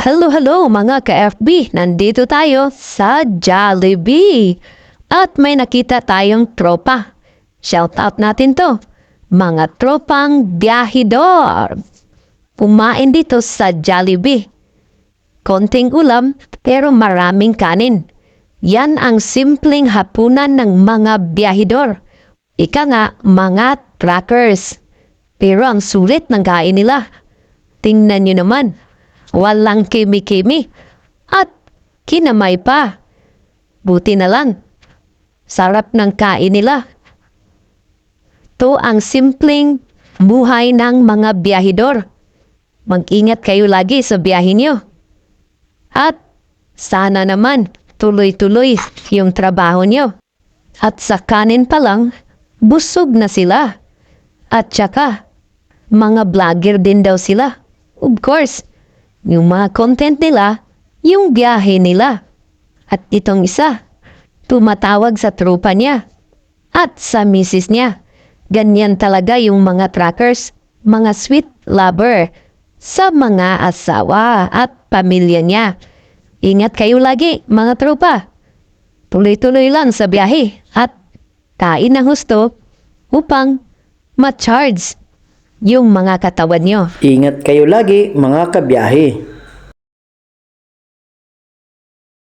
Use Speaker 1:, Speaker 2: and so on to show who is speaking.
Speaker 1: Hello mga ka-FB! Nandito tayo sa Jollibee. At may nakita tayong tropa. Shoutout natin to. Mga tropang biyahidor. Kumain dito sa Jollibee. Konting ulam pero maraming kanin. Yan ang simpleng hapunan ng mga biyahidor. Ika nga, mga trackers. Pero ang sulit ng kain nila. Tingnan nyo naman. Walang kimi-kimi. At kinamay pa. Buti na lang. Sarap ng kain nila. Ito ang simpleng buhay ng mga biyahidor. Mag-ingat kayo lagi sa biyahe nyo. At sana naman tuloy-tuloy yung trabaho nyo. At sa kanin pa lang, busog na sila. At saka, mga vlogger din daw sila. Of course, yung mga content nila, yung biyahe nila. At itong isa, tumatawag sa tropa niya. At sa misis niya. Ganyan talaga yung mga trackers, mga sweet lover sa mga asawa at pamilya niya. Ingat kayo lagi, mga tropa. Tuloy-tuloy lang sa biyahe at kain ng husto upang ma-charge yung mga katawan nyo.
Speaker 2: Ingat kayo lagi mga kabiyahe.